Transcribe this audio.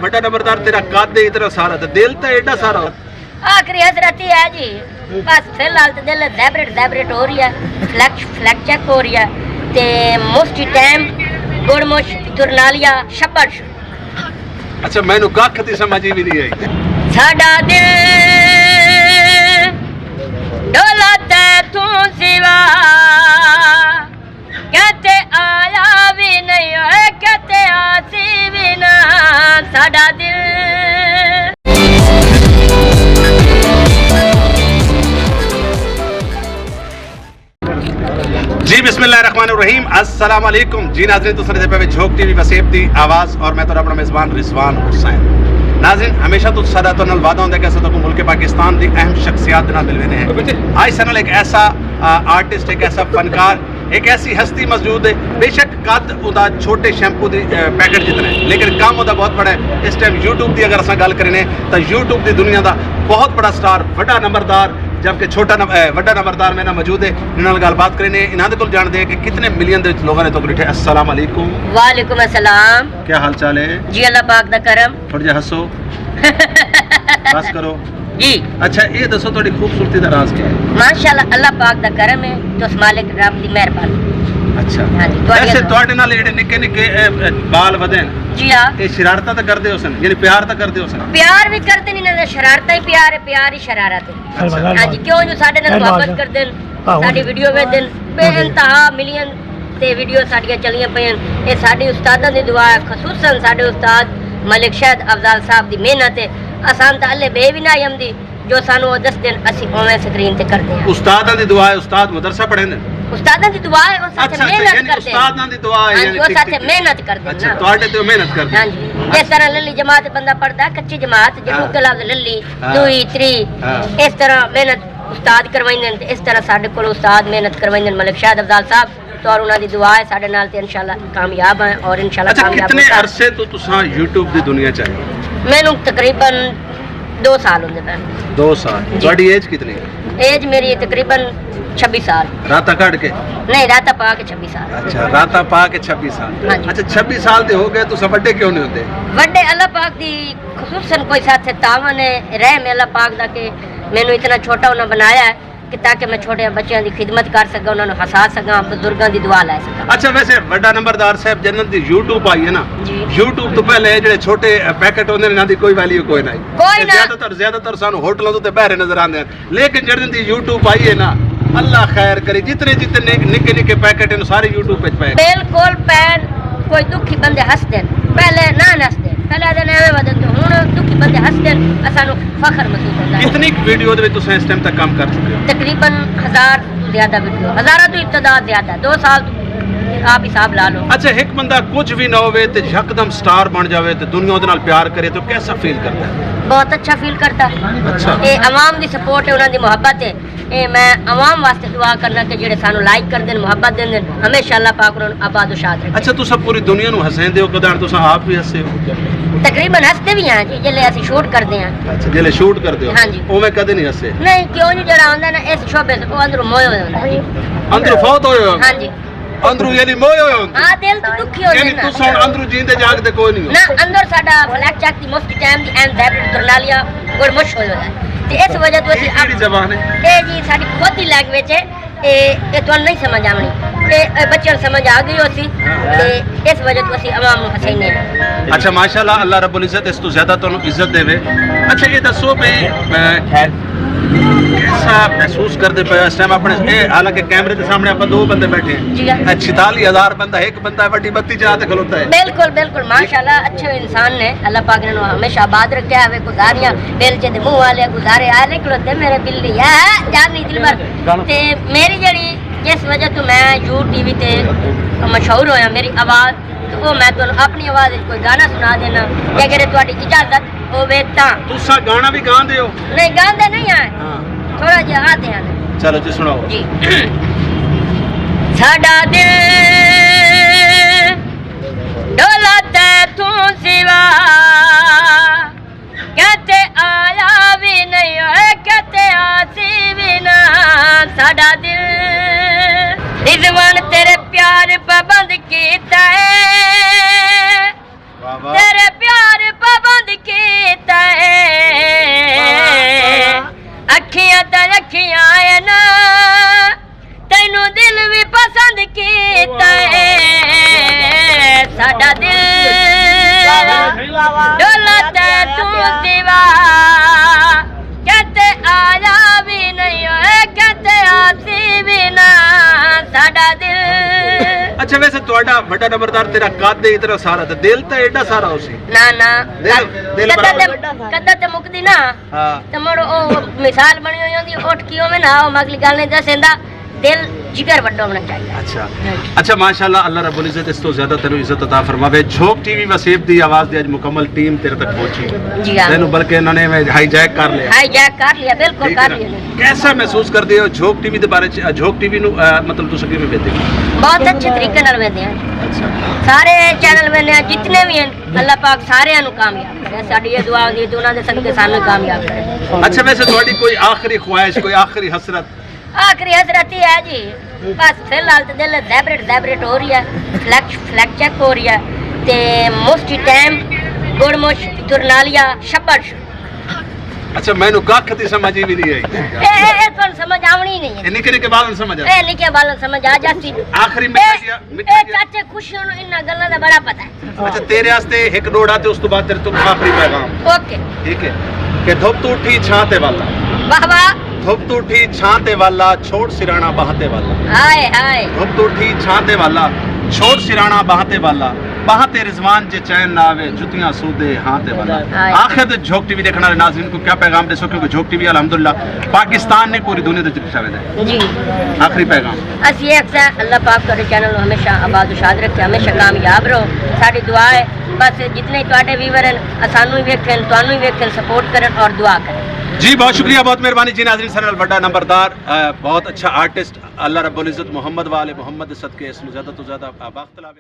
बड़ा नंबरदार तेरा कद इतना सारा तो दिल तो एडा सारा आखिरी हसरत ही है जी बस फिलहाल तो दिल दैबरेट हो रही है फ्लैक चेक हो रही है ते मोस्ट टाइम गुड़मुश तुरनालिया शब्बड़ अच्छा मैनू कख दी समझ ही भी नहीं आई साडा दिल डोला ते तू सिवा कहते आया भी नहीं है कहते आसी भी ना साडा दिल जी बिस्मिल्लाहिर्रहमानिर्रहीम अस्सलाम वालेकुम जी नाज़रीन तो सनदे पे झोक टीवी वसीब दी आवाज़ और मैं तो अपना मेज़बान रिजवान हुसैन नाज़रीन हमेशा तो सदा तो नल वादा होंदा कि अस तो मुल्क पाकिस्तान दी अहम शख्सियत नाल मिलने हैं आज सनल एक ऐसा आर्टिस्ट एक ऐसा फनकार एक ऐसी हस्ती मौजूद है बेशक कद उदा छोटे शैंपू दी पैकेट जितना है लेकिन काम उदा बहुत बड़ा है इस टाइम यूट्यूब की अगर अस गल करें तो यूट्यूब की दुनिया का बहुत बड़ा स्टार वड्डा नंबरदार जबकि वड्डा नंबरदार मेरे नाल मौजूद है इन्हां नाल गलबात करें इन्हां दे कोल जानते हैं कि कितने मिलियन दे लोगों ने तो बैठे अस्सलाम वालेकुम वालेकुम अस्सलाम क्या हाल चाल है जी अल्लाह पाक दा करम थोड़ा जा हंसो बस करो जी अच्छा ये दसो थोड़ी खूबसूरती का राज क्या है माशाल्लाह अल्लाह पाक दा करम है तो उस मालिक रब दी मेहरबानी अच्छा हाँ जी वैसे ਤੁਹਾਡੇ ਨਾਲ ਜਿਹੜੇ ਨਿੱਕੇ ਨਿੱਕੇ ਬਾਲ ਵਧੇ ਨੇ जी हाँ ਇਹ ਸ਼ਰਾਰਤਾਂ ਤਾਂ ਕਰਦੇ ਹੋ ਸਨ ਯਾਨੀ ਪਿਆਰ ਤਾਂ ਕਰਦੇ ਹੋ ਸਨ प्यार भी करते नहीं ना शरारत ही प्यार ही शरारत है हाँ जी क्यों जो साडे नाल मोहब्बत करदे साडी वीडियो वेखदे बेइंतहा मिलियन ते वीडियो साडियां चलियां पईयां ये साडी उस्तादां दी दुआ है खसूसन साडे उस्ताद मलिक शहद अफजाल साहब दी मेहनत है आसान तां अल्ले बे भी ना आमदी जो सानू दस दिन असी ओवें स्क्रीन ते करदे हैं उस्तादां दी दुआ है उस्ताद मदरसा पढ़ेंदे उस्तादां दी दुआ है और साथे मेहनत करदे उस्तादां दी दुआ है यानी और साथे मेहनत करदे अच्छा ਤੁਹਾਡੇ ਤੇ मेहनत करदे हां जी इस तरह लल्ली जमात बंदा पढ़दा कच्ची जमात जरूर के लफ्ज लल्ली दुई त्री इस तरह मेहनत उस्ताद करवाइंदे ते इस तरह साडे कोल उस्ताद मेहनत करवाइंदे मलिक शाह अफजाल साहब तो और उन्हां दी दुआ है साडे नाल ते इंशाल्लाह कामयाब हैं और इंशाल्लाह कामयाब अच्छा कितने अरसे तो तुसां YouTube दी दुनिया च आए मैनू तकरीबन 2 साल होंदे पे 2 साल ਤੁਹਾਡੀ एज कितनी एज मेरी तकरीबन 26 साल राता काट के नहीं राता पा के 26 साल अच्छा राता पा के 26 साल हाँ जी। अच्छा 26 साल दे हो गए तो बड़े क्यों नहीं होते वड्डे अल्लाह पाक दी खुसूसन कोई साथ तावन है रहम अल्लाह पाक दा के मैनू इतना छोटा उन्हें बनाया है कि ताकि मैं छोटे बच्चों की खिदमत कर सका उन्होंने हसा सका बुजुर्गों की दुआ लै सका अच्छा वैसे वड्डा नंबरदार साहब जन्नत दी YouTube आई है ना जी। YouTube तो पहले जेडे छोटे पैकेट होंदे ने इन्हां दी कोई वैल्यू कोई नहीं कोई ना। ज्यादातर सानू होटलों तो बहरे नजर आंदे हैं लेकिन जन्नत दी YouTube आई है ना अल्लाह खैर करे जितने जितने निके निके पैकेट हैं सारे YouTube पे पाए बिल्कुल पैन कोई दुखी बंदे हसदे पहले ना हसदे पहले आदे ने एवें वदन तो हुन दुखी बंदे हसदे सानू फखर महसूस होंदा है कितनी वीडियो दे विच तुसां इस टाइम तक काम कर चुके हो तकरीबन 1000 ज्यादा वीडियो हजारा तो इब्तदा ज्यादा 2 साल आप हिसाब ला लो अच्छा एक बंदा कुछ भी ना होवे ते यकदम स्टार बन जावे ते दुनिया उहदे नाल प्यार करे तो कैसा फील करता है बहुत अच्छा फील करता अच्छा ये अवाम दी सपोर्ट है उन्हां दी मोहब्बत है ये मैं अवाम वास्ते दुआ करना कि जेड़े सानू लाइक करदे मोहब्बत देंदे हमेशा अल्लाह पाक उन्हां आबाद शाद रखे अच्छा तुसां पूरी दुनिया नु हसैंदे हो कदां तुसां आप भी हसे हो तकरीबन हसते भी हैं जी जेले ਅਸੀਂ शूट करते हैं अच्छा जेले शूट करदे हो हाँ जी। ओवें कदे नहीं हसे नहीं क्यों नहीं जड़ा आंदा ना इस शोबे से वो अंदरों मोए होए होंदा जी अंदरों फौत होए हो हां जी अंदरों यानी मोए होए हो हां दिल तो दुखी हो यानी जांदा तुसां अंदरों जींदे जागदे कोई नहीं हो ना अंदर साडा ब्लैक चैक दी मोस्ट टाइम दी एंड दैट तुरनालिया गुड़ मुश हो जाता है ते इस वजह तो ਅਸੀਂ केड़ी जबान है ए जी साडी खुद दी लैंग्वेज है ए तो नहीं समझ आवनी ते बच्चों समझ आ गई होसी ते इस वजह तो ਅਸੀਂ आवाम ਨੂੰ हसैने अच्छा माशाल्लाह अल्लाह रब्बुल इज्जत इस तो ज्यादा ਤੁਹਾਨੂੰ इज्जत देवे अच्छा ये दसो भाई खैर कैसा महसूस करते पे इस टाइम अपने हालांकि कैमरे के सामने अपन 2 बंदे बैठे जी हैं 46,000 बंदा एक बंदा बड़ी बत्ती चाहते खलोता है बिल्कुल बिल्कुल माशाल्लाह अच्छे इंसान ने अल्लाह पाक ने हमेशा आबाद रखा है गुजारियां बेलचे दे मुंह वाले गुजारे आले खलोते मेरे बिल्ली है जानी दिल भर ते मेरी जड़ी जिस वजह तो मैं यू टीवी ते मशहूर होया मेरी आवाज तो वो मैं तुहानू अपनी आवाज कोई गाना सुना देना कि अगर तुहाडी इजाजत होवे तां तुसा गाना भी गांदे हो नहीं गांदे नहीं है हां थोड़ा जिहा आते हैं चलो जी सुनाओ जी साडा दिल डोला ते तू सिवा कहते आया भी नहीं है कहते आसी भी ना साडा दिल रिजवान तेरे प्यार पाबंद कीता है तेरे प्यार पाबंद कीता अखियां ते अखियां आए ना तैनू दिल भी पसंद कीता साडा दिल डोलत तू सिवा कहते आया भी नहीं होए कहते आसी भी ना साडा दिल। अच्छा वैसे ਤੁਹਾਡਾ ਵੱਡਾ ਨੰਬਰਦਾਰ ਤੇਰਾ ਕੱਦ ਇਤਨਾ ਸਾਰਾ ਤੇ ਦਿਲ ਤਾਂ ਐਡਾ ਸਾਰਾ ਉਸੇ ਨਾ ਨਾ ਦਿਲ ਕਦਾ ਤੇ ਮੁਕਦੀ ਨਾ ਹਾਂ ਤੇ ਮੜ ਉਹ ਮਿਸਾਲ ਬਣੀ ਹੋਈ ਹੁੰਦੀ ਉੱਠ ਕਿਉਂ ਮੈਂ ਨਾ ਉਹ ਮਗਲੀ ਗੱਲ ਨਹੀਂ ਦੱਸਦਾ ਦਿਲ ਜਿਗਰ ਵੱਡਾ ਹੋਣਾ ਚਾਹੀਦਾ। अच्छा अच्छा माशाल्लाह अल्लाह रब्बुल इज्जत इस तो ज्यादा तेनु इज्जत अता फरमावे। झोंक टीवी वसीब दी आवाज दी आज मुकम्मल टीम तेरे तक पहुंची जी हां तेनु बल्कि इन्होंने हाईजैक कर लिया बिल्कुल ठीक है कर ना? लिया। कैसा महसूस करदे हो झोंक टीवी दे बारे च झोंक टीवी नु मतलब तुस किवें वेखदे हो? बहुत अच्छे तरीके नाल वेंदे हैं अच्छा सारे चैनल वेंदे हैं जितने भी हैं अल्लाह पाक सारियां नु कामयाब करे साडी ये दुआ होंदी है उन्हां दे सदके सानू कामयाब करे। अच्छा वैसे ਤੁਹਾਡੀ कोई आखिरी ख्वाहिश कोई आखिरी हसरत? आखिरी हसरत ही है जी बस फिलहाल तो दिल दैबरेट हो रही है फ्लैग चेक हो रही है ते मोस्ट टाइम गुड़मुश तुरनालिया शपड़ अच्छा मैनू कख दी समझ ही भी नहीं आई ए तो समझ आवनी नहीं है निके निके बालन समझ आ ए निके बालन समझ आ जाती आखिरी ए चाचे खुशियों नु इन्ना गल्लां दा बड़ा पता है। अच्छा तेरे वास्ते एक डोड़ा ते उस तो बाद तेरे तो आखिरी पैगाम ओके ठीक है कि धुप तो उठी छाते वाला वाह वाह धुप तो उठी छाते वाला छोड़ सिराना बहाते वाला हाय हाय धुप तो उठी छाते वाला छोड़ सिराना बहाते वाला बहाते रिजवान जे चैन ना आवे जुतियां सूदे हाथे वाला। हाय। आखिर ते झोंक टीवी देखने वाले नाज़रीन को क्या पैगाम दे सो क्योंकि झोंक टीवी अल्हम्दुलिल्लाह पाकिस्तान ने पूरी दुनिया तक पहुंचावे दे जी आखिरी पैगाम अस ये अक्सर अल्लाह पाक ਤੁਹਾਡੇ चैनल ਨੂੰ हमेशा आबाद शाद रखे हमेशा कामयाब रहो साडी दुआ है बस जितने ਤੁਹਾਡੇ ਵੀਵਰ ਹਨ ਸਾਨੂੰ ਹੀ ਵੇਖਣ ਤੁਹਾਨੂੰ ਹੀ ਵੇਖਣ ਸਪੋਰਟ ਕਰਨ और दुआ करें। जी बहुत शुक्रिया बहुत मेहरबानी जी नाज़रीन सरल बड़ा नंबरदार बहुत अच्छा आर्टिस्ट अल्लाह रब्बुल इज़्ज़त मोहम्मद वाले मोहम्मद सदके इसमें ज़्यादा तो ज़्यादा वक्त लावे।